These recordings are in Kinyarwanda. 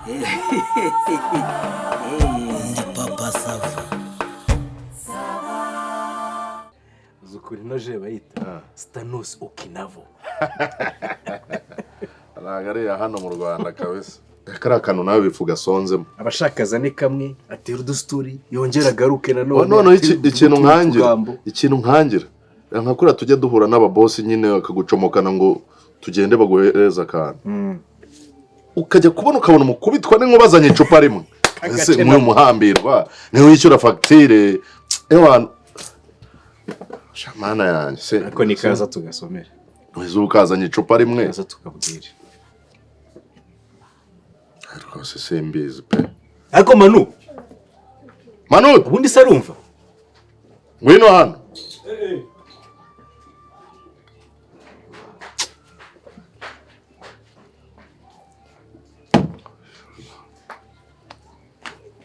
Ndi papa SAVA. Zukuri noje bayita Stanos Okinavo. Aragariya hano mu Rwanda kabisa. Kara kantu nawe bifuga sonzemo. Abashakaza ne kamwe atera udusturi yongera garuke na none. None ikintu nkangira. Nkakura tujya duhura n'ababosi nyine bakagucomokana ngo tugende baguhereza akantu. Ukajya kubona ukabona umukubitwa n'inkuba icupa rimwe. Ese mu muhambirwa ni wishyura facture. Shamana yanjye se ariko nikaza tugasomera. Wizu ukazanye icupa rimwe. Kaza tukabwira. Ariko se sembizi pe. Ariko Manu ubundi sarumva. Ngwino hano.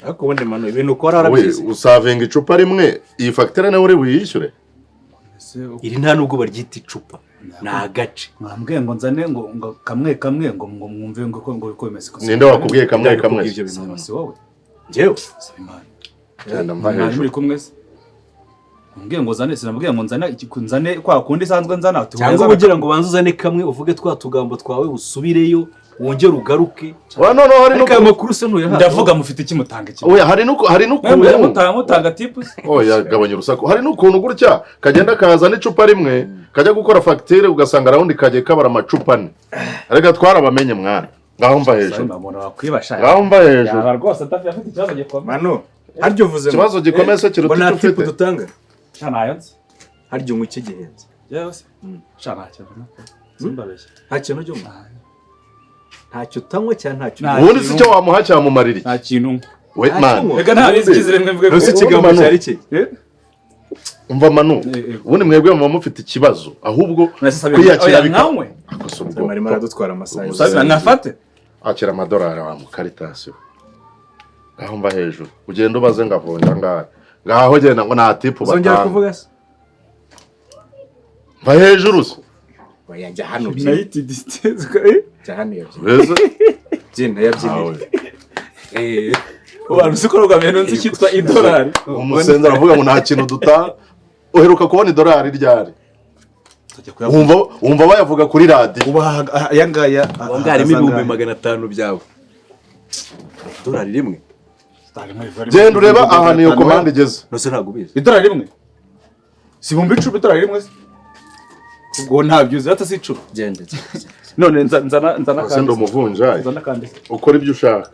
Ariko ubundi Manu ibintu ukora arabyize. Usavenga icupa rimwe iyi facture nawe uri buyishyure. Iri nta nubwo baryita icupa. Na gace. Mwambwiye ngo nzane ngo kamwe ngo mwumve ngo bimeze ko. Ninde wakubwiye kamwe? Si wowe. Njyewe. Cyanda mbahe. Muri kumwe se. Mbwiye ngo sinambwiye ngo nzane kwa kundi sanzwe nzana. Cyangwa ugira ngo banze uzane kamwe uvuge twa tugambo twawe usubireyo wongere ugaruke. Wa none hari nuko amakuru se ntuye hano. Ndavuga mufite iki mutanga iki. Oya hari nuko mutanga tips. Oya gabanya urusaku. Hari nukuntu gutya kagenda kaza n'icupa rimwe kajya gukora facture ugasanga rawundi kaje kabara amacupa ne. Arega twarabamenye mwana. Ngaho mva hejuru. Ngaho mva hejuru. Yaba rwose afite ikibazo gikomeye. Manu haryo uvuze ikibazo gikomeye se kiruta icyo ufite. Bona dutanga. Cyanayo. Haryo mu kigenze. Yose. Cyana cyane. Zimbabeshye. Nta kintu cyo mu. Ntacyo utanywa cyane ntacyo. Ubundi si cyo wamuha cyamumarira iki? Nta kintu. Wait man. Rega nta bizikizire mwe Rusi kigambo cyari ki? Umva Manu. Ubundi mwebwe mu mufite ikibazo ahubwo kwiyakira bikawe. Akosubwo. Marimo aradutwara amasaha. Usabe nafate. Akira amadolari wa mu Caritas. Ngaho mba hejuru. Ugenda ubaze ngavunja ngaho. Ngaho genda ngo nta tipu batanga. Uzongera kuvuga se? Mba hejuru se. Bayajya hano bye. United States cyane yo. Weze? Jina yabyinira. Abantu sikoroga meno nzi kitwa idolari. Umusenza aravuga ngo nta kintu duta. Uheruka kubona idolari ryari? Umva bayavuga kuri radio. Uba yangaya ngari 1500 byawe. Dolari rimwe. Genda ureba aha niyo command igeze. Nose ntago bize. Idolari rimwe. Si bumbi 10 idolari rimwe. Ubwo ntabyuze atasi 10. Gende. None nzana kandi ndo muvunjaye. Nzana kandi. Ukora ibyo ushaka.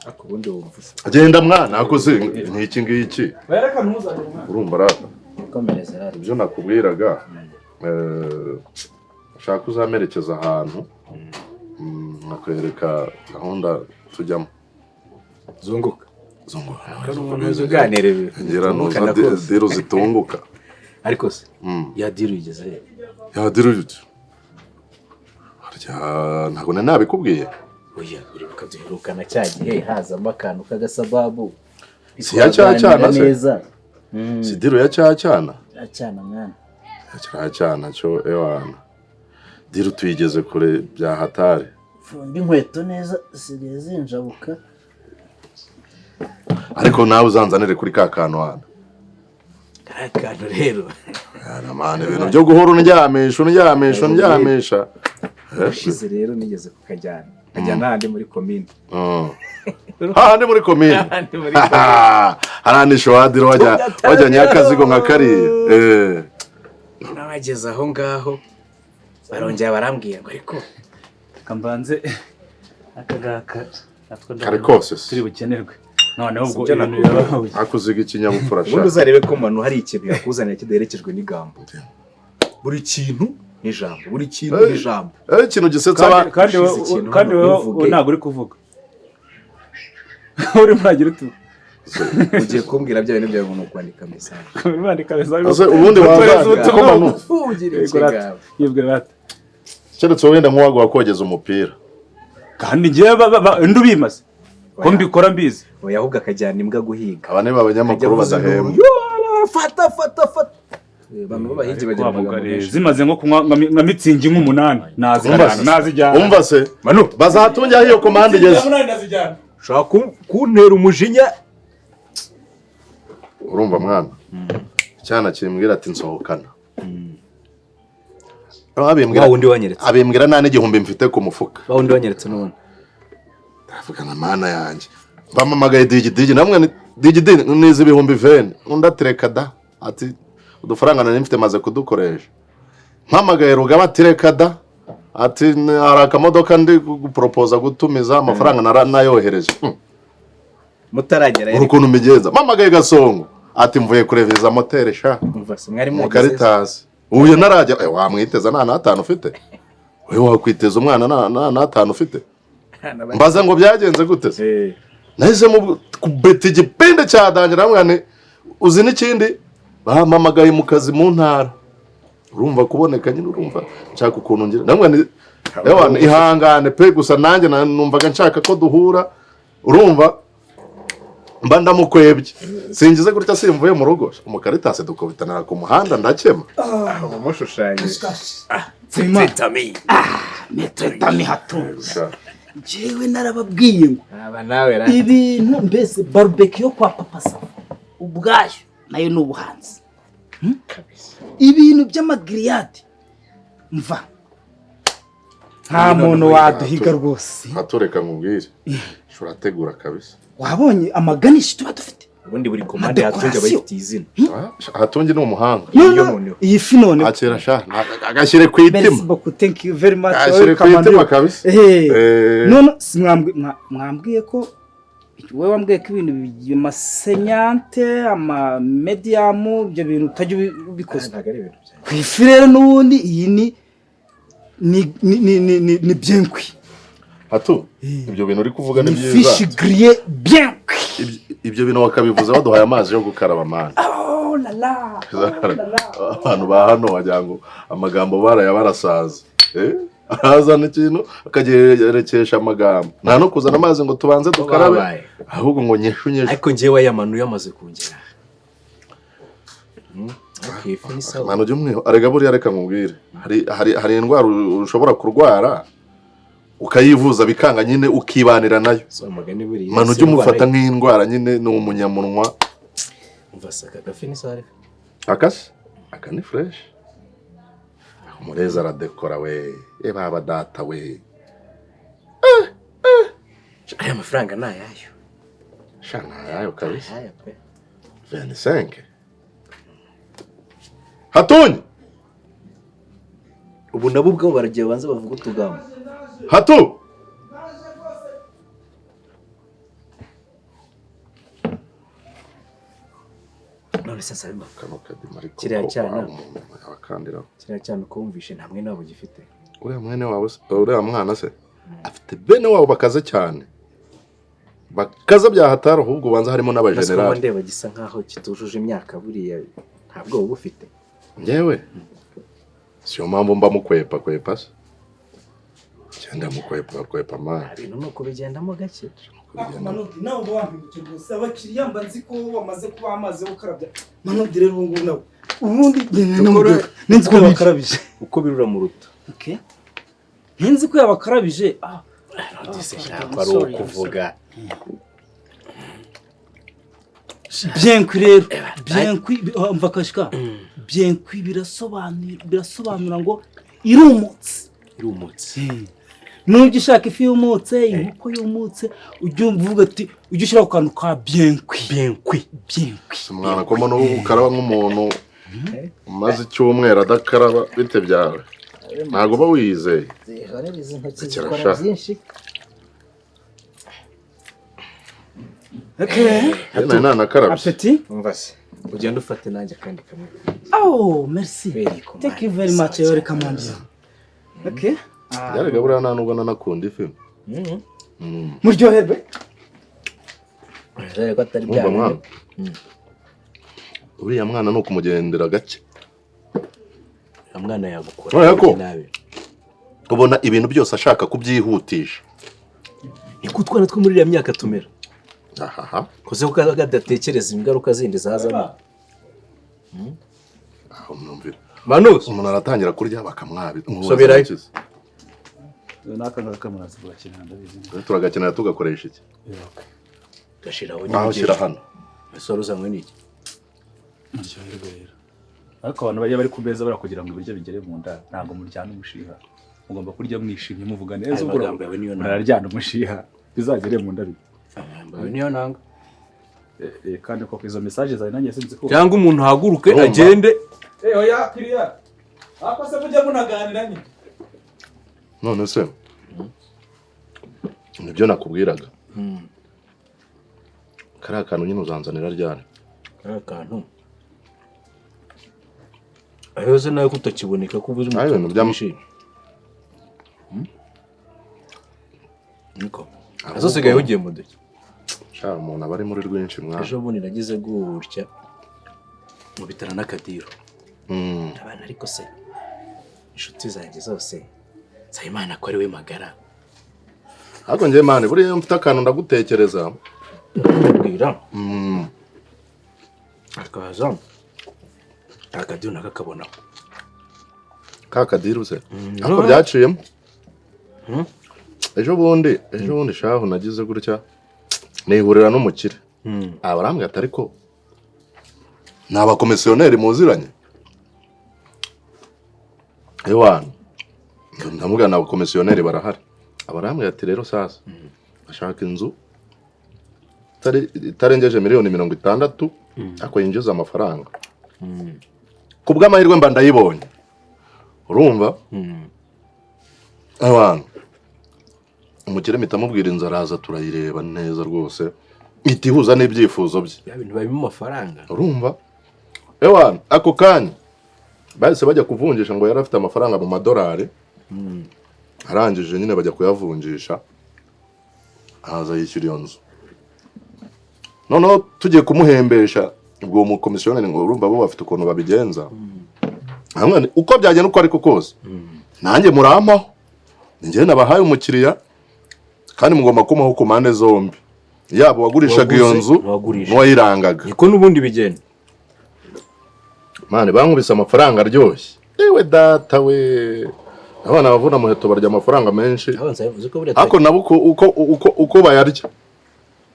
Akubundi wumvuze. Agenda mwana akoze n'iki ngiki. Bereka ntuzanye mwana. Urumva rata. Komereza rari. Ibyo nakubwiraga ushaka uzamerekeza ahantu. Nakwereka gahunda tujyamo. Zunguka. Uganire ngira nuza dero zitunguka. Ariko se ya diru igeze. Ya diru. Harya ntago nabikubwiye. Oya uribuka duherukana cyagiye hazamo akantu kagasababu. Si ya cyana se. Si diru ya cyana. Cyana mwana. Cyana cyo ewana. Diru tuyigeze kure bya hatari. Fumbi inkweto neza sigaye zinjabuka. Ariko nawe uzanzanire kuri ka kantu hano. Kantu rero. Yana mane ibintu byo guhora undyamisha. Ushize rero nigeze kukajyana. Ajyana handi muri commune. Handi muri commune. Harandi shwadiro wajyanye akazigo nka kari. Nabageze aho ngaho. Barongera barambwiye ngo ariko kambanze akagaka kare kose turi bukenerwe. None ubwo akuziga ikinyabupfura sha. Ubundi uzarebe ko Manu hari ikintu yakuzanira kidaherekejwe n'igambo. Buri kintu n'ijambo. Buri kintu n'ijambo. Ikintu gisetsa abantu kandi wowe ntago uri kuvuga. Uri muragira utu. Ugiye kumbwira bya bintu byawe ngo kwandika message. Kwandika message. Ubundi waza ko Manu. Yibwira bati. Cyeretse wenda nk'uwago wakogeza umupira. Kandi ngiye ndubimaze. Ko mbikora mbizi. Oya ahubwo akajyana imbwa guhiga. Abane b'abanyamakuru badahembwa. Fata. Abantu b'abahigi bagira amagambo menshi. Zimaze nko kunywa nka mitsingi nk'umunani nazijyana. Umva se Manu bazatunjya iyo komande igeze. Shaka kuntera umujinya. Urumva mwana cyana kimbwira ati nsohokana. Wa wundi wanyeretse. Abimbwira nta n'igihumbi mfite ku mufuka. Wa wundi wanyeretse none. Ndavugana mana yanjye. Bamamagaye digidigi namwe digidigi nizi ibihumbi 20. Undatereka da ati udufaranga nari mfite maze kudukoresha. Mpamagaye rugaba atireka da ati hari akamodoka ndi gupropoza gutumiza amafaranga nayohereje. Mutaragera urukuntu migeza mpamagaye Gasongo ati mvuye kureveza moteri sha. Umva se mwari mu Caritas. Uyu narajya wamwiteza nta natanu ufite. Wewe wakwiteza umwana nta natanu ufite. Mbaza ngo byagenze gute se? Nahise mu kubeta igipinde cyadangira namwe uzi n'ikindi bahamamagaye mu kazi mu ntara. Urumva kuboneka nyine urumva nshaka ukuntu ngira namwe ihangane pe gusa nanjye numvaga nshaka ko duhura urumva mba ndamukwebye singize gutya simvuye mu rugo mu Caritas dukubitana ku muhanda ndakema umushushanye metami hatunga jewe narababwiye ngo aba nawe ibintu mbese barbecue yo kwa papa Sava ubwayo nayo n'ubuhanzi ibintu by'amagrillade mva nta muntu waduhiga rwose hatureka nkubwire shora tegura kabisa wabonye amaganishi tuba dufite ubundi buri komande hatunge abayifite izina hatunge ni umuhanga iyi fi none akira sha agashyire ku itima merci beaucoup thank you very much agashyire ku itima kabisa none mwambwiye ko wewe wambwiye ko ibintu by'amasenyante ama medium ibyo bintu utajya ubikoze ku ifi rero n'ubundi iyi ni bien cuit hatu ibyo bintu uri kuvuga ni byiza fish grillé bien cuit ibyo bintu bakabivuza baduhaye amazi yo gukaraba amana oh la la abantu ba hano wagira ngo amagambo barasaza azana ikintu akagerekesha amagambo nta no kuzana amazi ngo tubanze dukarabe ahubwo ngo nyeshunyeshe ariko njewe yamanuye amaze kungera mano jumwe arega buri areka nkubwire hari indwara ushobora kurwara ukayivuza bikanga nyine ukibanira nayo mano jye umufata nk'indwara nyine ni umunyamunwa umva saka gafi ni sare akasi akani fresh umureza aradekora we baba data we aya mafaranga nayayo shana yayo kabisa aya pe 25 Hatunyi ubu nabo ubwo baragiye banze bavuga utugamo Hatu none sasa bimba kiriya cyane kumvishe nta mwene wabo gifite uriya mwene wawe uriya mwana se afite bene wabo bakaze cyane bakaza bya hataro ahubwo banza harimo n'abagenerali nasi ndeba gisa nkaho kitujuje imyaka buriya ntabwo ubufite ngewe siyo mpamvu mba mukwepa se cyenda mukwepa ma ibintu nuko bigendamo gake Manudi nawe wambye gusa abakiriya mba nzi ko bamaze kuba amazi yo gukarabya Manudi rero ubu nawe ubundi ninzi ko bakarabije uko birura mu ruto okay ninzi ko yabakarabije dise cyangwa ari ukuvuga bien cuit rero bien cuit umva kashika bien cuit birasobanura ngo irumutse nubyo ushaka ifi yumutse inkoko yumutse ujye uvuga ati ujye ushira ku kantu ka bien cuit mwana ko mano ukaraba nk'umuntu umaze icyumweru adakaraba bite byawe ntago ba wizeye okay nana karabye apeti umva se ugenda ufate nanjye kandi kamwe oh merci thank you very much welcome on okay yarega buriya nta nubwo nanakunda ifi muryoherwe ko atari bya uriya mwana ni ukumugendera gake mwana yagukora nabi ubona ibintu byose ashaka kubyihutisha niko utwana two muri iriya myaka tumera ahaha koze ko kadatekereza ingaruka zindi zazamo aho mwumvira Manus umuntu aratangira kurya bakamwabira Soberayo. naka ngaka murazi gukina ndabizi turagakenera tugakoresha iki gashiraho aho shyira hano Soro zamwe niki cyangwa ariko abantu bari ku meza barakugira ngo ibiryo bigere mu nda ntabwo muryana umushiha mugomba kurya mwishimye muvuga neza ubwo muraryana umushiha bizagere mu nda mbawe niyo nanga kandi ko izo message zawe nanjye sinzi ko cyangwa umuntu haguruke agende oya kiriya ako se mujya munaganira nyine none se nibyo nakubwiraga kariya kantu nyine uzanzanira ryane kariya kantu ayoze nawe kutakiboneka ko ubuze ibintu by'amashini niko azosigaye ugiye mu duke shara umuntu aba ari muri rwinshi mwana ejo bundi nagize gutya mu bitaro n'akadiro abana ariko se inshuti zanjye zose Sayimana ko ari we magara ariko njye mane buriya mfite akantu ndagutekereza bwira akaza akadiro nakakabona kakadiru se ariko byaciyemo ejo bundi shahu nagize gutya nihurira n'umukire abarambwira ati ariko ni abakomisiyoneri muziranye ewana ndamubwira ni abakomisiyoneri barahari abarambwira ati rero sasa ashaka inzu itarengeje miliyoni 60 ariko yinjiza amafaranga ku bw'amahirwe mba ndayibonye urumva ewana umukire mpita mubwira inzu araza turayireba neza rwose itihuza n'ibyifuzo bye ya bintu babimo amafaranga urumva ewana ako kanya bahise bajya kuvunjisha ngo yari afite amafaranga mu madolari arangije nyine bajya kuyavunjisha ahaza yishyura iyo nzu noneho tugiye kumuhembesha ubwo umukomisiyoneri ngo urumva bo bafite ukuntu babigenza hamwe uko byagenda uko ariko kose nanjye murampaho njye nabahaye umukiriya kandi mugomba kumaho ku mpande zombi yabo wagurishaga iyo nzu n'uwayirangaga niko n'ubundi bigenda mane bankubise amafaranga aryoshye ewe data we abana bavuna muheto barya amafaranga menshi ariko nabo uko bayarya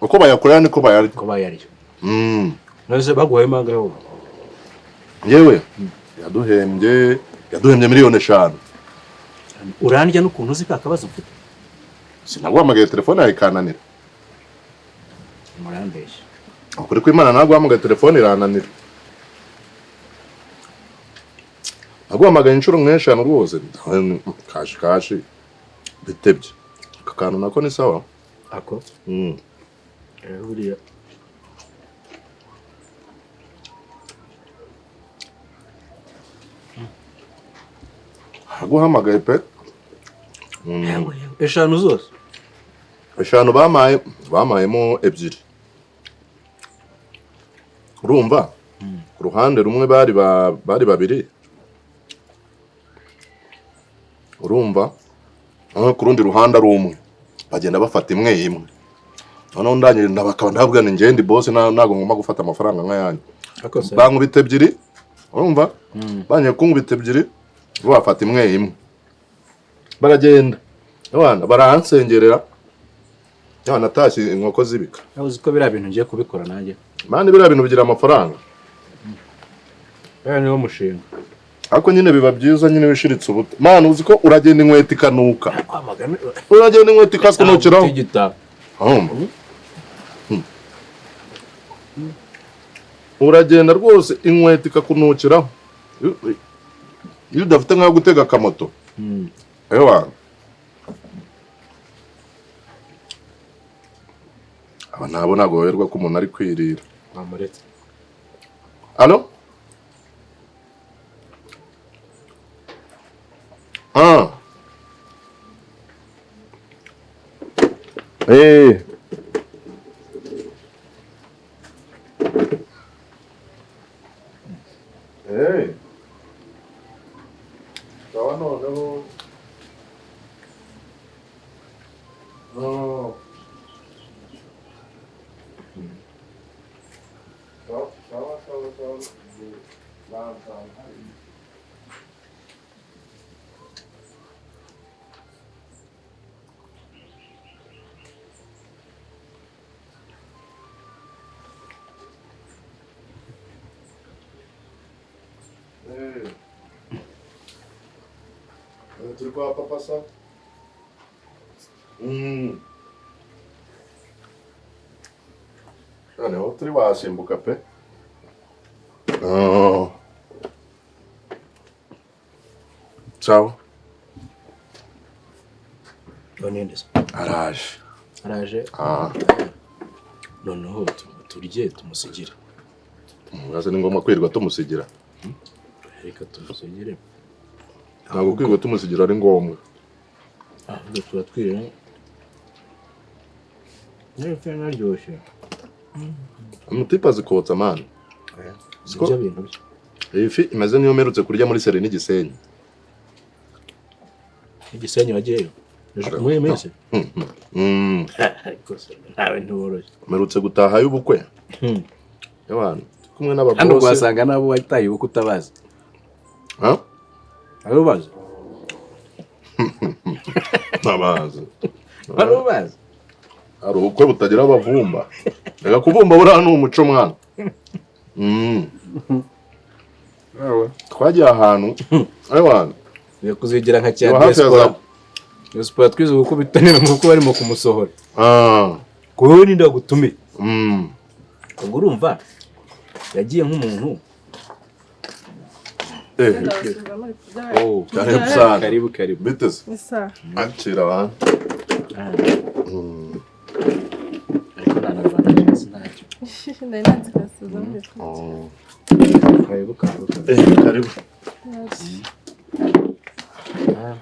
uko bayakorera niko bayarya nose baguhaye manga yo yewe yaduhembye miliyoni 5 urandya n'ukuntu uzi kakabazo ufite sinaguhamagaye telefone yayikananira murambesha ukuri kw'Imana naguhamagaye telefone irananira naguhamagaye inshuro nk'eshanu rwose kashi bitebye aka kantu nako ni sawa ako buriya naguhamagaye pe eshanu zose eshanu bamayemo ebyiri urumva ku ruhande rumwe bari babiri urumva ku rundi ruhande ari umwe bagenda bafata imwe noneho ndangije ndabakaba ndabwira ni ngende boss ntago ngomba gufata amafaranga nk'ayanyu bankubita ebyiri urumva banye kunkubita ebyiri bafata imwe baragenda abana baransengerera natashye inkoko zibika uzi ko biriya bintu ngiye kubikora nanjye mani biriya bintu bigira amafaranga niwo mushinga ariko nyine biba byiza nyine wishiritse ubuto mani uzi ko uragenda inkweto ikanuka uragenda inkweto ikakunukiraho uragenda rwose inkweto ikakunukiraho iyo udafite nk'aho gutega akamoto ewa aba nabo ntabwo baberwa ko umuntu ari kwirira bamuretse alo sawa noneho sawa turi kwa papa sa. Noneho turi basimbuka pe. Ciao. Bonendeza. Araje. Noneho turye tumusigire. Ngaze ni ngombwa kwirwa tumusigira. Reka tumusigire. Ntabwo kwirwa tumusigira ari ngombwa. Ahubwo tuba twirira. N'ifi naryoshye. Umutipa azikotsa mani. Siko bintu bye. Iyi fi imeze niyo merutse kurya muri Seri n'Igisenyi. Igisenyi wagiyeyo. Muri mese. Ariko nawe ntuboroshye. Merutse gutaha y'ubukwe. Y'abantu kumwe n'ababosi. Hano wasanga nabo wataye ubukwe utabazi. Abo bazi. Nabazi. Abo bazi. Ari ubukwe butagira abavumba. Reka kuvumba buriya ni umuco mwana. Twagiye ahantu abantu kuzigira nka cya diaspora. Diaspora twize gukubitanira nk'uko barimo kumusohora. Kuko ni ndagutumiye. Ubwo urumva yagiye nk'umuntu. Karibu. Biteze. Isa. Akira abantu. Karibu.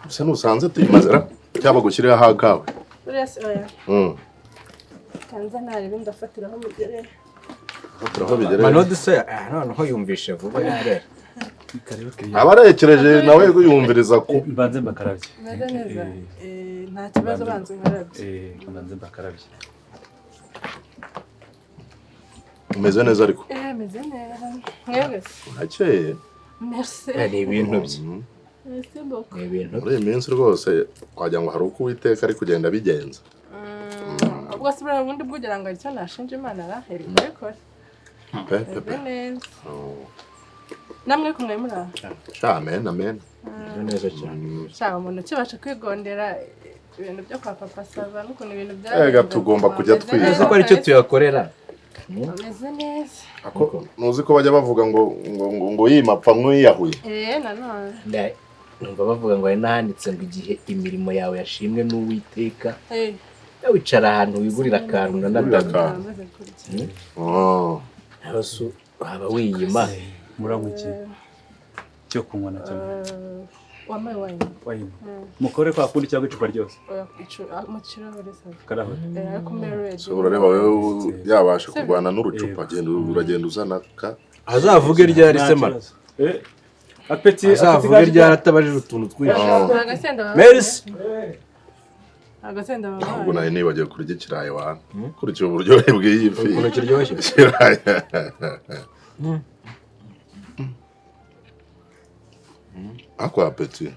Usa n'usanze tuyimazira cyaba gushyirira hakawe. Kanza narebe ndafatiraho mugere. Fatiraho bigere. Manode se noneho yumvishe vuba yarera. Abarekereje nawe yumviriza ko mbanze mbakarabye. Neza. Nta kibazo banze nkarabye. Mbanze mbakarabye. umeze neza ariko. Meze neza. Mwebwe. Akeye. Merci. Ni ibintu bye. Merci beaucoup. Ni ibintu. Muri iyi minsi rwose wagira ngo hari uko Uwiteka ari kugenda bigenza. Ubwo sibura ubundi bwugira ngo icyo nashinje Imana araheri kubikora. Pepe. Neza. Namwe kumwe muri aho. Amen. Neza cyane. Cyaba umuntu kibasha kwigondera ibintu byo kwa papa SAVA n'ukuntu ibintu bya. Ega tugomba kujya twiza ko ari cyo tuyakorera. Ameze neza. Ako nuzi ko bajya bavuga ngo yimapfa nk'uyiyahuye. Nanone. Numva bavuga ngo ari nahanditse ngo igihe imirimo yawe yashimwe n'Uwiteka. Wicara ahantu wigurira akantu nanadaga. Abasu aba wiyima. Muramuki. Cyo kunywa na cyane. Wamaye wine. Mukore kwa kundi cyangwa icupa ryose. Mu kirahure SAVA. Karahure. Ariko mere. So urareba wewe yabasha kurwana n'urucupa uragenda uzana ka. Azavuge ryari semana. Apeti azavuge ryari atabajije utuntu twinshi. Merci. Agasenda baba. Ubwo naye nibagiye kurya ikirayi wana. Kurikira uburyohe bw'iyi fi. Ukuntu kiryoshye. Ako apeti.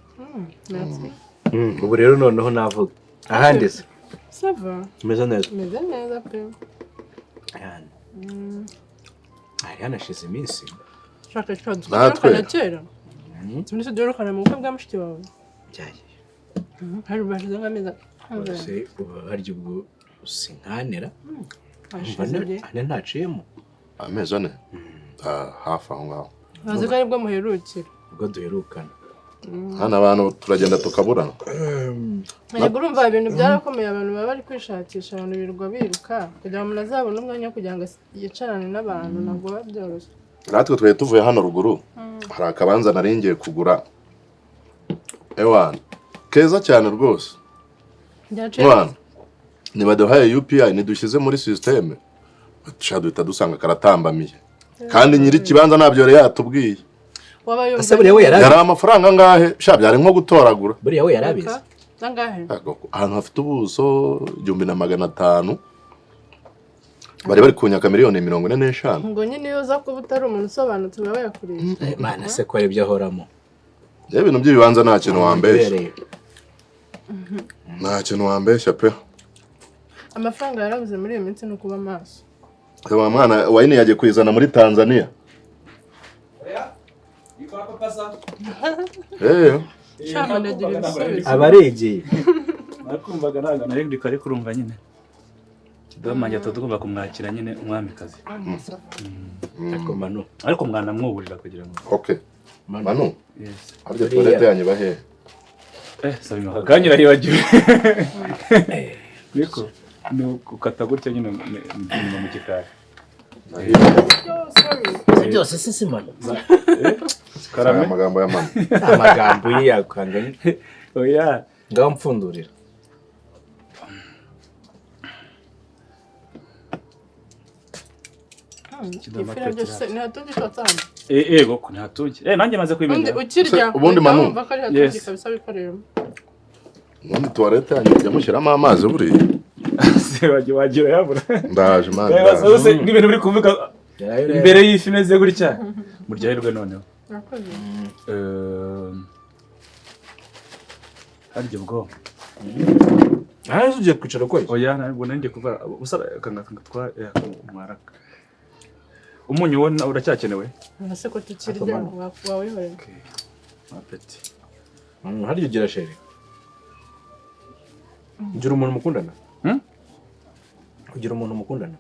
Merci. Ubu rero noneho navuga. Ahandi se. SAVA. Meze neza. Meze neza pe. Ari hanashize iminsi. Shaka twakana kera. Tumise dorokana mu bukwe bwa mushiki wawe. Byaye. Hari bashize ngameza. Se ubaryo ubwo sinkanera. Ane ntaciyemo. Ameze ane. Hafi aho ngaho. Bazi ko aribwo muherukira. Ubwo duherukana. Hano abantu turagenda tukaburana. Yego urumva ibintu byarakomeye abantu baba bari kwishakisha abantu birirwa biruka kugira ngo nazabone umwanya kugira ngo yicarane n'abantu nabwo babyoroshye. Natwe twaye tuvuye hano ruguru. Hari akabanza naringiye kugura. Ewana. Keza cyane rwose. Mwana. Nibaduhaye UPI nidushyize muri system. Duhita dusanga karatambamiye. Kandi nyiri kibanza nabyo yari yatubwiye. Ase buriya we yarabizi. Yari amafaranga ngahe? Sha byari nko gutoragura. Buriya we yarabizi. Nangahe? Ahantu hafite ubuso 1500. Bari kunyaka miliyoni 45. Ngo nyine iyo uza kuba utari umuntu usobanutse baba yakurisha. Mana se ko ibyo ahoramo. Ibintu by'ibibanza nta kintu wambeshya. Nta kintu wambeshya pe. Amafaranga yarabuze muri iyo minsi no kuba maso. Wa mwana wayine yagiye kwizana muri Tanzania. Shama ndagira ibisubizo. abaregeye nakumvaga ntago nahendika ariko urumva nyine Domanya tugomba kumwakira nyine umwamikazi. ariko Manu Ariko mwana mwuburira kugira ngo. Okay. Manu. Yes. Arya toilette yanyu bahe. Sabi makaganyira yibagiwe. Niko no ukata gutya nyine mu gikari. byose sisi Manu Karame amagambo ya Manu. amagambo ye yakanganye Oya ngaho mpfundurira Ifira byose ntihatunge cyotanga. Ego ko ntihatunge. Nanjye maze kwimenya. Ukirya ubundi Manu. Yes. Kabisa bikorera. Ubundi toilette yanyu ujya mushyiramo amazi buriya. Se wagira yabura. Ndaje man. Reba zose n'ibintu biri kuvuga imbere y'ifi meze gutya. Muryoherwe noneho. Harya ubwo. Aha ugiye kwicara ko Oya ntabwo nandi kuva usara kanga twa mwaraka. Umunyu wona uracyakenewe? Ese ko tukirya wawe hore. Apeti. Hari ugira sheri ugira umuntu mukundana ugira umuntu mukundana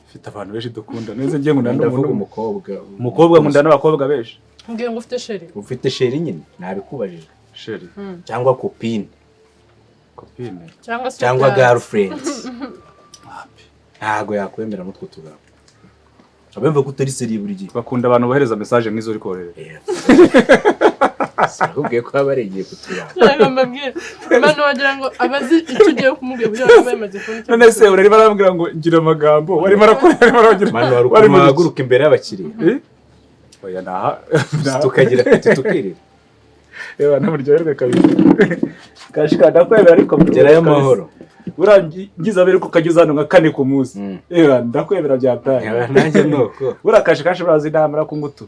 Ufite abantu benshi dukunda neze ngiye ngo ndavuga umukobwa umukobwa nkunda n'abakobwa benshi. Ngiye ngo ufite sheri. ufite sheri nyine nabikubajije Sheri cyangwa copine Cyangwa girlfriend ntago yakwemera mutwe tugabo abemva ko utari seri buri gihe bakunda abantu bohereza message nk'izo uri kohereza. Ahubwo ko abaregeye kutuyana Mbabwira Manu wagira ngo abazi icyo ugiye kumubwira byo bamaze kubona. None se urari barambwira ngo ngira amagambo wari marakorera Manu wari muhaguruka imbere y'abakiriya oya naha tukagira tukirira Ewa namuryoherwe kabisa. Kashika ndakwemera ariko gerayo amahoro urangiza bere ko kajya hano nka kane ku munsi. Ewa ndakwemera byataye. nanjye nuko Urakashikashi barazi ndamara ku ngutu.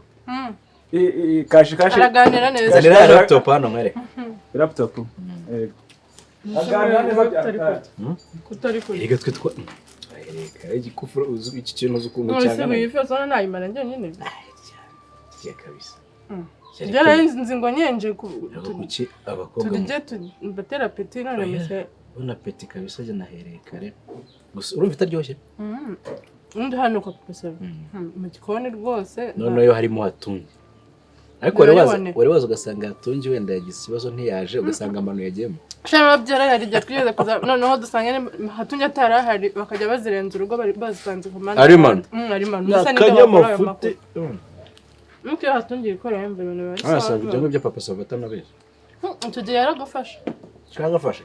Kashikashi Araganira neza. zanira laptop hano mwere laptop. Aganira neza byataye. Kutari kuri. Ega twe twa Ereka igikufura uzu iki kintu uzukuntu None se cyangwa wifuza zona nayimara njye nyine. ya kabisa Jara inzi ngo nyenje ku kuki abakobwa tujye batera peti none mise. Una peti kabisa je nahereye kare gusa urumva itaryoshye Undi hano ko pesa. Mu gikoni rwose. none yo harimo hatunye ariko wari waza ugasanga hatunye wenda yagize ikibazo ntiyaje ugasanga amano yagiyemo Shama byara hari jya twigeze kuza noneho dusanga hatunye atarahari bakajya bazirenza urugo bari bazitanze ku manda. Ari Manu? Ari Manu. Nakanyamafute Nuko hatungiye ikora yembe ibintu bari Ah, sabe byango bya papa Savata nabeze. Tugiye yaragufasha. Cyangafashe.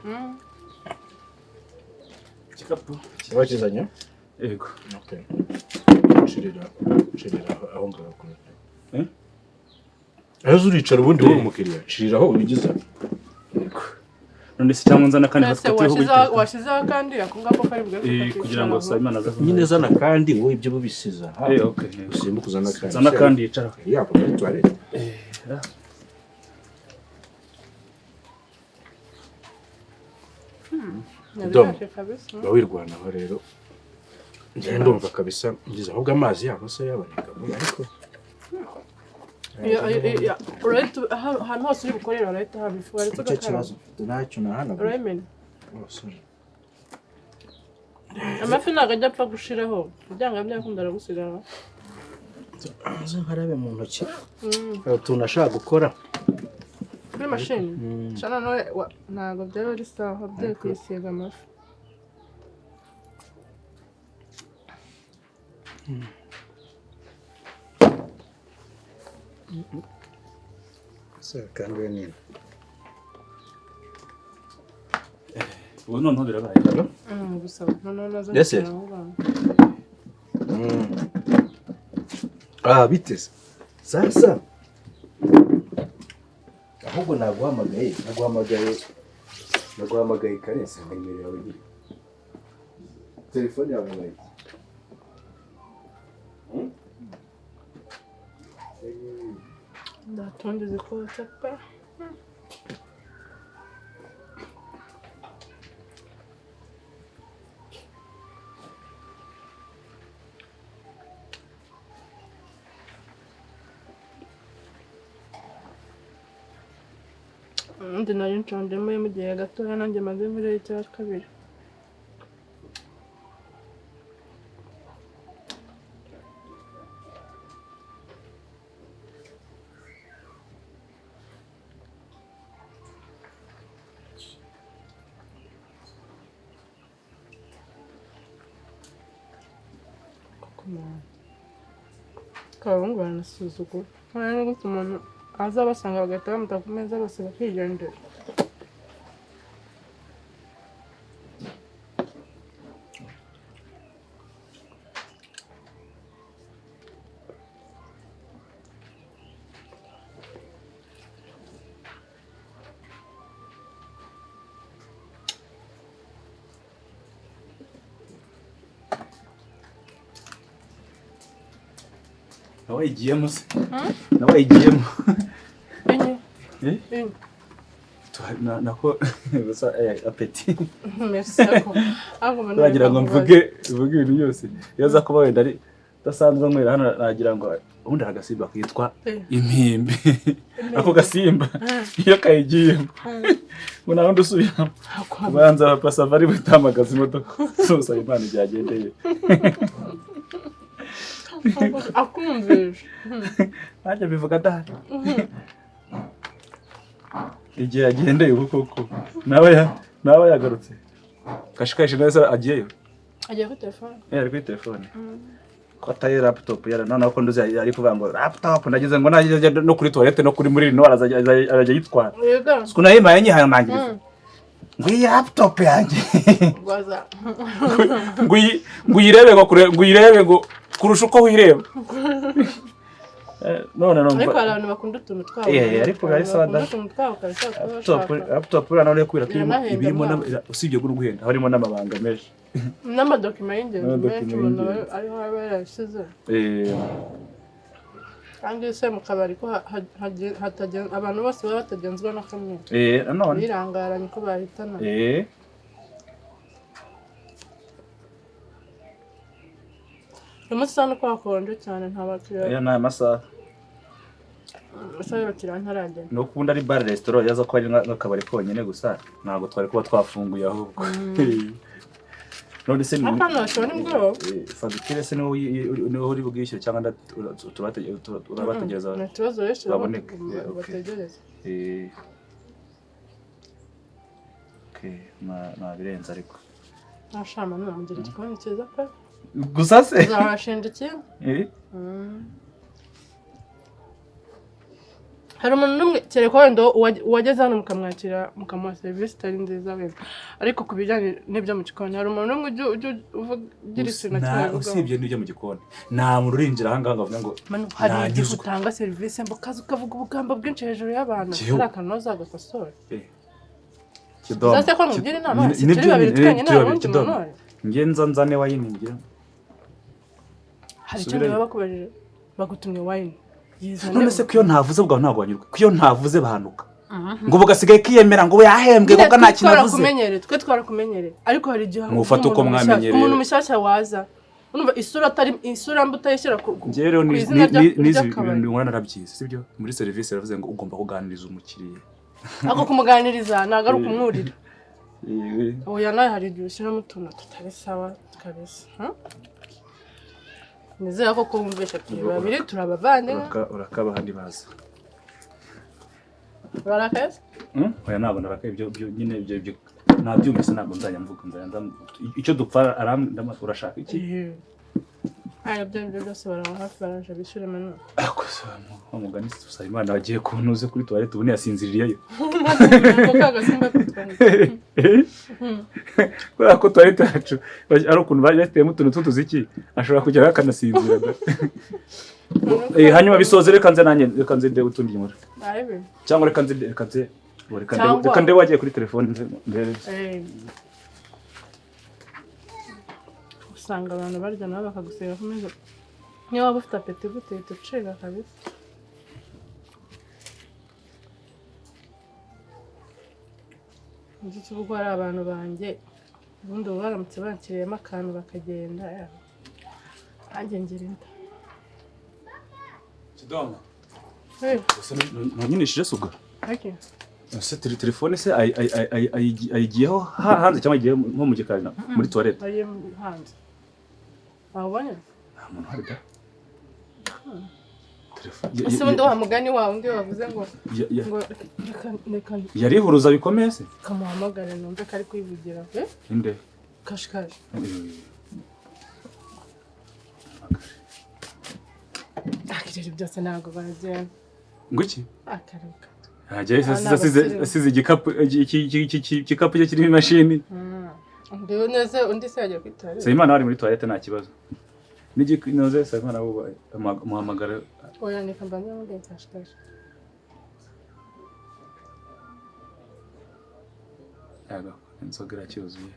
Kikapu. Wakizanya? Ego. Okay. Shirira aho ngaho kure. Aho uricara ubundi wowe umukiriya. Shirira aho ubigiza. Ego. None se cyangwa nzana kandi washizeho kandi akunga ko kari bugari kugira ngo Simon aza nyine zana kandi wowe ibyo bubisiza. Okay. Usimbuka kuzana kandi. Zana kandi yicara. Yabo muri toilette. Dom. Bawirwanaho rero. Njye ndumva kabisa ngize ahubwo amazi yabo se yaboneka ariko ahantu hose uri bukorera urahita haba ifu ariko icyo kibazo ntacyo nahana urayimena amafi ntabwo ajya apfa gushiraho kugira byakundara gusigara maze nkarabe mu ntoki utuntu ashaka gukora kuri mashini cyane none ntabwo byaba ari sawa byo kwisiga amafi kanduye nini ubu noneho birabaye rero gusa noneho nazo biteze sasa ahubwo naguhamagaye kare nsanga imbere yawe nyine telefone yawe nayo ndatonde ko cyapa undi nari nshondemo mu gihe gatoya nanjye maze muri cya kabiri. Kabungu baranasuzugura. Nta gute umuntu aza basanga bagahita bamuta ku meza bose bakigendera. nawe igiyemo se nawe igiyemo nako gusa apeti Merci ako. nagira ngo mvuge ibintu byose iyo za kuba wenda ari dasanzwe nkwera hano nagira ngo ubundi agasimba kitwa impimbi ako gasimba iyo kayigiyemo ngo nawe ndusubiramo kubanza pasa bari butamagaza imodoka zose Imana byagendeye akumvisha ajya bivuga da igihe yagendeye ubu koko nawe yagarutse kashikaje neza agiye kuri telefone ari kuri telefone ko ataye laptop yara none ko nduze ari kuvuga ngo laptop ndagize ngo nagize no kuri toilette no kuri muri no arajya yitwara siko naye mayenye hayo nangiriza ngo iyi laptop yanjye ngo uyirebe ngo kurusha uko wireba none ariko abantu bakunda utuntu twabo ariko bari sada laptop urana kwira ibirimo usibye guru guhenda harimo n'amabanga menshi n'amadokima y'ingenzi umuntu ariho aba yarasize kandi se mu kabari ko abantu bose baba batagenzwa na kamwe none birangaranye ko bahitana umusana ko hakonje cyane nta bakiriya nta masaha bakiriya ntaragenda no kundi ari bar restaurant yaza ko ari n'akabari konyene gusa ntabwo twari kuba twafunguye ahubwo none se ni fagitire se niho uri bwishyure cyangwa turabategereza ikibazo rero baboneke bategereza nabirenze ariko nashama n'umugira igikoni cyiza pe gusa se uzabashinja iki hari umuntu n'umwe kereka wenda wageze hano mukamwakira mukamuha serivisi itari nziza wenda ariko ku bijyanye n'ibyo mu gikoni hari umuntu n'umwe ugira ikintu na kimwe usibye n'ibyo mu gikoni nta muntu urinjira aha ngaha avuga ngo hari igihe utanga serivisi mbo kazi ukavuga ubugambo bwinshi hejuru y'abantu hari akantu uzagakosora uzase ko mugira inama si turi babiri twenyine nta wundi muntu wari ngenza nzane wayini ngira hari icyo baba bakubajije bagutumye wayini none se kuyo ntavuze bwa ntabwo wanyurwa kuyo ntavuze bahanuka ngo bugasigaye kiyemera ngo yahembwe kuko nta kintu avuze twe twarakumenyereye ariko hari igihe mufata uko mwamenyereye umuntu mushyashya waza urumva isura mbi utayishyira ku rero n'izi bintu nkora narabyize sibyo muri serivisi yavuze ngo ugomba kuganiriza umukiriya ako kumuganiriza ntabwo ari ukumwurira oya nawe hari igihe ushyiramo utuntu tutari sawa kabisa nizera ko kumvisha turi babiri turabavandimwe urakaba handi baza barakeze oya ntabwo narakaye ibyo nyine ibyo nabyumvise ntabwo nzajya mvuga icyo dupfa urashaka iki ibyo byose baraho hafi baraje bishyure manu umugani usaba Imana wagiye kuntuze kuri toilette ubu yasinziriyeyo kubera ko toilette yacu ari ukuntu bateyemo utuntu tw'utuziki ashobora kugeraho akanasinzira hanyuma bisoze reka nze nde utundi inkuru cyangwa reka nde wagiye kuri telefone usanga abantu barya nabo bakagusera ku meza niba waba ufite apeti gute tucira kabisa nzi ubwo ari abantu banjye ubundi ubu baramutse bakiriyemo akantu bakagenda nanjye ngira inda Kidoma nanyinishije suga ese telefone se ayigiyeho hanze cyangwa agiye nko mu gikari muri toilette agiye hanze abonye nta muntu hari da ese undi wa mugani wawe undi wavuze ngo reka yarihuruza bikomeye se kamuhamagare numve ko ari kwivugira inde kashikaje akirere byose ntabwo baragenda ngo iki akaruka hagiye asize igikapu cye kirimo imashini ndiwe neza undi se yagiye kwitwara Sayimana ari muri toilette nta kibazo n'iginoze Sayimana abo muhamagara oya ni kambanya mu gihe cyashikaje yaga inzoga iracyuzuye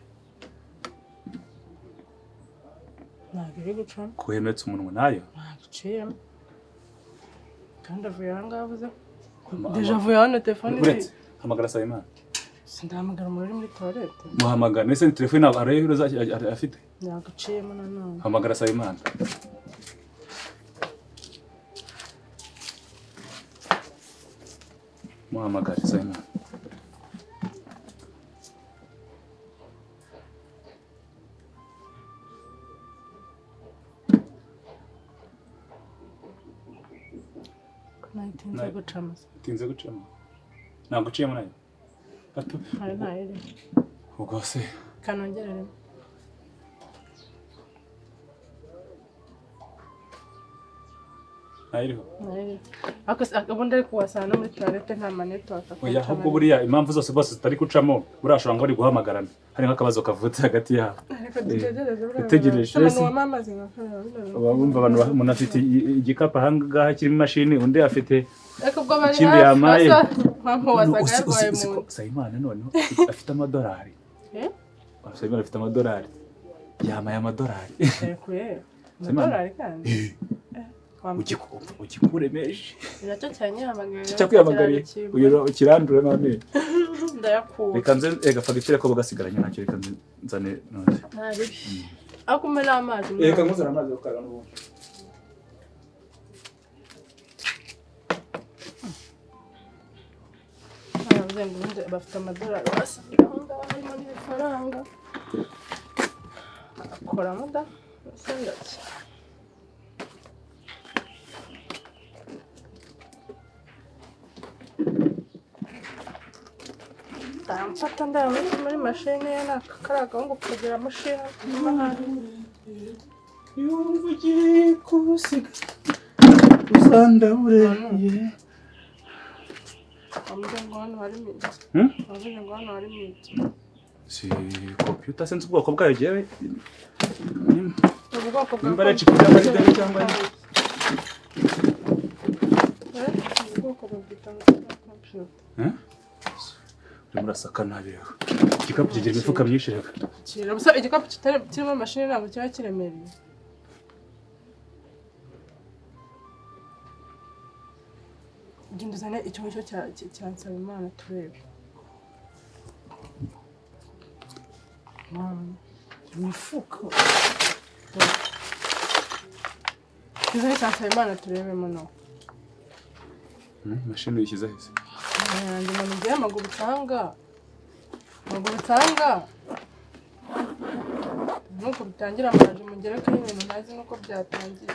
ntabwo iri gucamo kuhemetse umunwa nayo ntabwo iciyemo kandi avuye aha ngaha avuze deja avuye hano telefone uretse hamagara Sayimana sindahamagara umuntu uri muri toilette muhamagara nese ni telefone ntabwo arayihuruza afite ntabwo iciyemo nanone hamagara Sayimana muhamagara Sayimana tinze gucamo ntabwo uciyemo nayo gato ntayo ubwo se kanongerere nayiriho ubundi ari kuwasana muri toilette nta manetwork oya ahubwo buriya impamvu zose bose zitari gucamo burashobora ngo bari guhamagarana hari nk'akabazo kavutse hagati yabo utegereje bumva abantu umuntu afite igikapu ahangaha kirimo imashini undi afite ikindi yamaye Sayimana noneho afite amadolari Sayimana afite amadolari yamaye amadolari amadolari kandi ugikuremeje nacyo cyane hamagara cyakwiyamagariye ukirandure none ndayakura reka nze fagitire ko bagasigaranye ntacyo reka nzane none ntari ako mena amazi reka nkuzana amazi ukarana n'ubundi aravuze ngo ubundi bafite amadolari basanga aho ngaho harimo n'ibifaranga akoramo da sendaki mfata ndara muri mashini ye kariya gahungu kugira amashiha yumva ugiye kusiga uzandabureye wavuze ngo hano harimo iki wavuze ngo hano harimo iki si computer sense ubwoko bwayo jewe ubwoko bwa imbare chipita bari cyangwa ubwoko bwa computer murasaka nabi rero igikapu kigira imifuka myinshi rero kira busa igikapu kirimo mashini ntabwo cyaba kiremereye genda uzane icyo ngicyo cyansaba imana turebe imifuka uzane cyansaba imana turebemo no mashini uyishyize hese yanjye ngiye amaguru utanga nuko bitangira amaje mugereka n'ibintu ntazi nuko byatangiye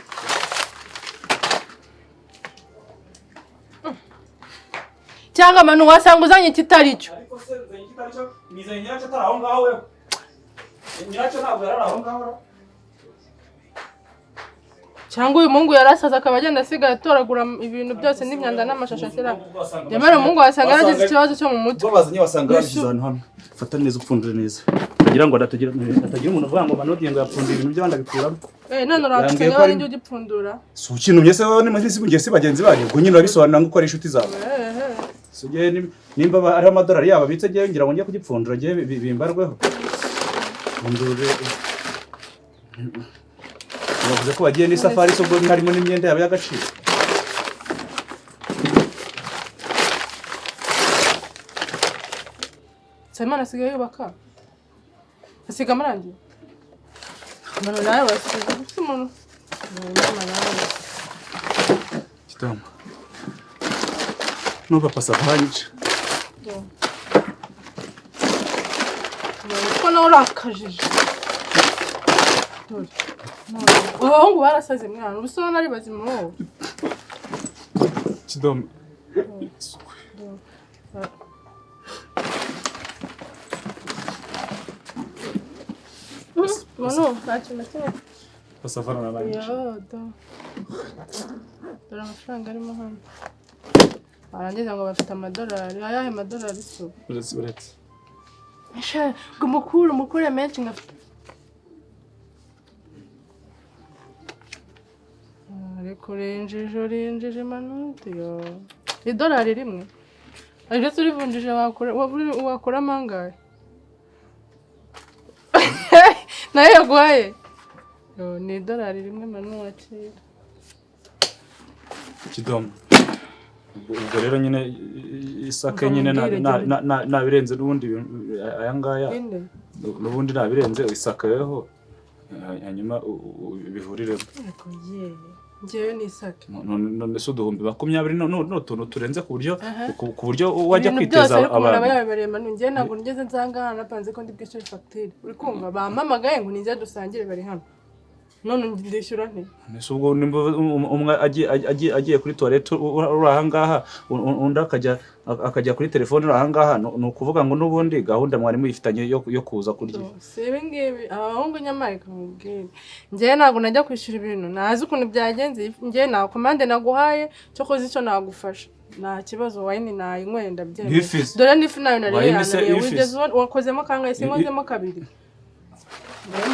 cyangwa abantu wasanga uzanye kitari cyo ariko se uzanye kitari cyo nizanye nyiracyo atari aho ngaho wewe nyiracyo ntabwo yarari aho ngaho cyangwa uyu mungu yarasaza akaba agenda asigaye atoragura ibintu byose n'imyanda n'amashashi ashyira nyamara umungu wasanga yaragize ikibazo cyo mu mutwe bazanye wasanga yarashyize ahantu hamwe fata neza upfundure neza kugira ngo hatagira umuntu uvuga ngo banodiye ngo yapfundire ibintu by'abandi abikuramo none uratsanga wari njye ugipfundura si ukintumye se wowe ni si bagenzi banyu ubwo nyine urabisobanura ngo uko ari inshuti zawe nimba ariho amadolari yabo abitse ngewe ngira ngo njye kugipfundura ngewe bimbarweho pfundure bavuze ko bagiye n'isafari so ubwo harimo n'imyenda yabo y'agaciro Sayimana asigaye yubaka asiga amarangi umuntu nawe wasiga ufite umuntu kitama nuva pasa vanyica nawe urakajije abahungu barasaze mwana ubu so nari bazima wowe Kidome Mano, ntacyo na kimwe basavana n'abandi dore amafaranga arimo hano barangiza ngo bafite amadolari ayahe madolari so uretse ngo mukure menshi ngafite ariko urinjije manute yo idolari rimwe ariko se urivunjije wakora amangahe nayo yaguhaye ni idolari rimwe manu wakira Kidome ubwo rero nyine isake nyine nabirenze n'ubundi aya ngaya n'ubundi nabirenze isakayeho hanyuma bihuriremo ariko ngewe ni isake none se uduhumbi 20 n'utuntu turenze ku buryo wajya kwiteza abantu byose barema ngewe ntabwo ngeze nzanga napanze ko ndi bwishyure fagitire uri kumva bampamagaye ngo nize dusangire bari hano none ndishyura nte nese ubwo umwe agiye kuri toilette uri ahangaha undi akajya kuri telefone uri ahangaha ni ukuvuga ngo n'ubundi gahunda mwari muyifitanye yo kuza kurya si ibi ngibi abahungu nyamaye kamubwire ngewe ntabwo najya kwishyura ibintu nazi ukuntu byagenze ngewe nta komande naguhaye cyo koze icyo nagufasha nta kibazo wayini nayinyweye ndabyemera dore n'ifi nayo nari yananiye wigeze wakozemo kangahe sinkozemo kabiri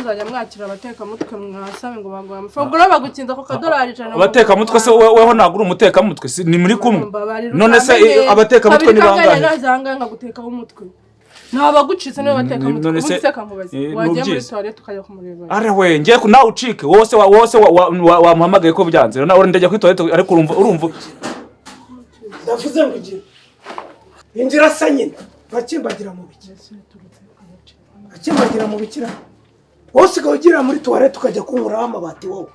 Nzajya mwakira abateka mutwe mwasabe ngo baguha amafaranga ubwo bagukinza ko kadolari cyane abateka mutwe se weho ntago uri umuteka mutwe ni muri kumwe none se abateka mutwe ni bangahe nazanga nkagutekaho umutwe nabagucitse niba bateka mutwe umuseka nkubaze wagiye muri toilette ukajya kumureba are we ngiye ku nawe ucike wose wamuhamagaye ko byanze nawe ndajya kuri toilette ariko urumva ndavuze ngo ugire injira sanyine bakimbagira mu biki bakimbagira mu bikira wose ugira muri toilette ukajya kunkuraho amabati wowe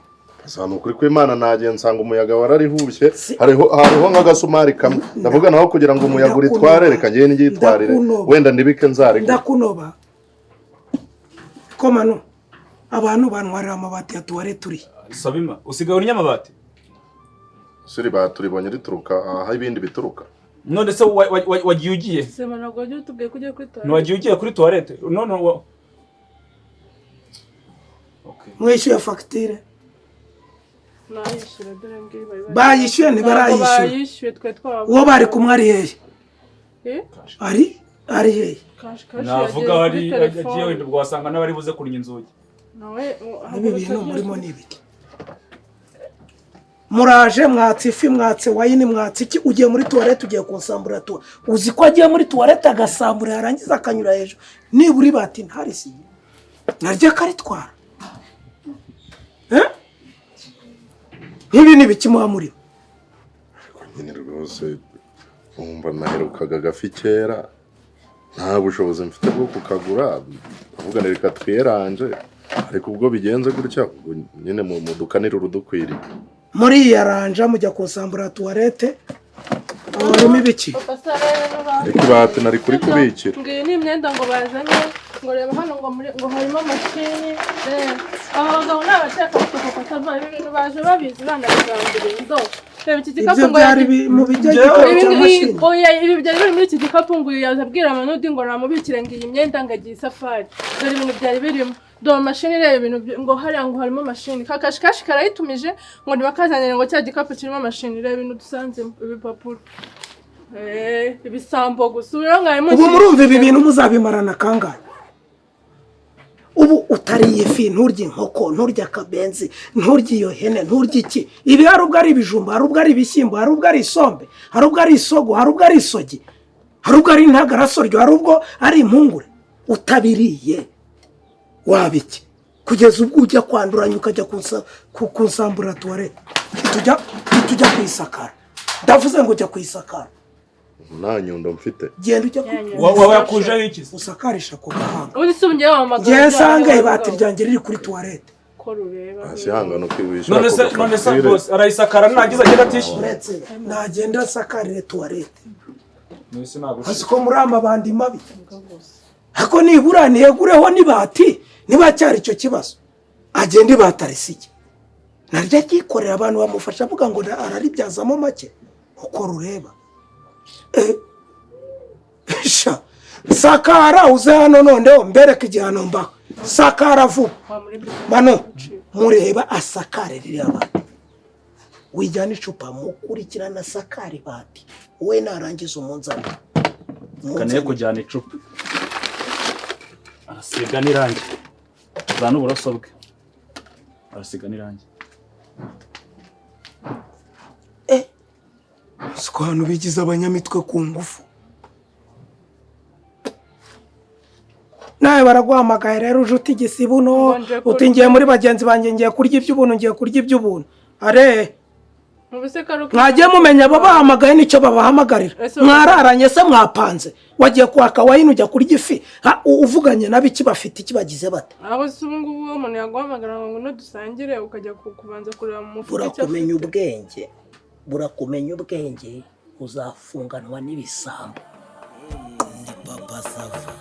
Asana ukuri kw'Imana nagiye nsanga umuyaga wararihushye hariho nk'agasumari kamwe ndavuga naho kugira ngo umuyaga uritware reka ngiye n'igitwarire wenda ndibike nzareka ndakunoba komano abantu bantwarira amabati ya toilette turi Sabima usigaye uri nyamabati siri baturibonye rituruka aha ibindi bituruka none se wagiye ugiye sema nago wagiye tubwiye kujya kuri toilette wagiye ugiye kuri toilette none mwishyuye fagitire nayishyura dore ngiye bayishyuye bayishyuye twe twabo uwo bari kumwe ari hehe ari hehe navuga hari agiye wenda ubwo wasanga n'abari buze kurinda inzugi nawe ibi bintu murimo n'ibiki muraje mwatse ifi mwatse wayini mwatse iki ugiye muri toilette ugiye kunsambura tu uzi ko agiye muri toilette agasambura yarangiza akanyura hejuru niburi bati ntarisi naryo karitwara Nibi bikimuha muri. Nyine rwose umva naherukaga gafi kera nta bushobozi mfite bwo kukagura avuga reka twiranje ariko ubwo bigenze gutya nyine mu dukanira urudukwiriye muri yaranja mujya kusambura toilette warimo ibiki ariko bati nari kuri kubikira ngiye n'imyenda ngo bazanye ngo reba hano ngo harimo mashini abagabo n'abateka kuko kava ibintu baje babizi banabigambira ndo reba iki gikapu ngo yari mu bijyanye n'amashini oya ibi byari biri muri iki gikapu ngo yazabwira amanudi ngo namubikire ngiye imyenda ngagiye safari dore ibintu byari birimo do mashini reba ibintu ngo hariya ngo harimo mashini kakashikashi karayitumije ngo ntibakazanire ngo cya gikapu kirimo mashini reba ibintu dusanze ibipapuro ibisambo gusubira ngayemo ubu murumva ibi bintu muzabimarana kangahe ubu utariye fi nturye inkoko nturye akabenzi nturye iyo hene nturye iki ibi hari ubwo ari ibijumba hari ubwo ari ibishyimbo hari ubwo ari isombe hari ubwo ari isogo hari ubwo ari isogi hari ubwo ari intagarasoryo hari ubwo ari impungure utabiriye wabiki kugeza ubwo ujya kwanduranya ukajya kunsambura toilette tujya kuyisakara ndavuze ngo ujya kuyisakara nta nyundo mfite genda ujya wowe yakujeho iki usakarisha ku gahanga ubu subye wamagana ngiye nsanga ibati ryanjye riri kuri toilette ko rureba hasi hangano kwiwishyura none se boss arayisakara nagize agenda atishyura uretse nagenda asakarire toilette nese nagushye hasi ko muri amabandi mabi ariko nibura ntiyegureho n'ibati niba cyari icyo kibazo agenda ibatarisike naryo akikorera abantu bamufasha avuga ngo araribyazamo make uko rureba sha sakara uze hano noneho mbereke igihano mba sakara vuba mano mureba asakare riri abantu wijyana icupa mukurikirana sakari bati we narangiza umunzani kaniye kujyana icupa arasiga n'irangi zana uburoso bwe arasiga n'irangi siko hano bigize abanyamitwe ku ngufu nawe baraguhamagaye rero uje utigise ibuno utingiye muri bagenzi banjye ngiye kurya iby'ubuntu ngiye kurya iby'ubuntu are mwagiye mumenya abo bahamagaye nicyo babahamagarira mwararanye se mwapanze wagiye kwaka wayine ujya kurya ifi uvuganye nabiki bafite ikibagize bate aho se ubu ngubu umuntu yaguhamagara ngo dusangire ukajya kubanza kureba mu mufuka burakumenya ubwenge uzafunganwa n'ibisambo ni papa SAVA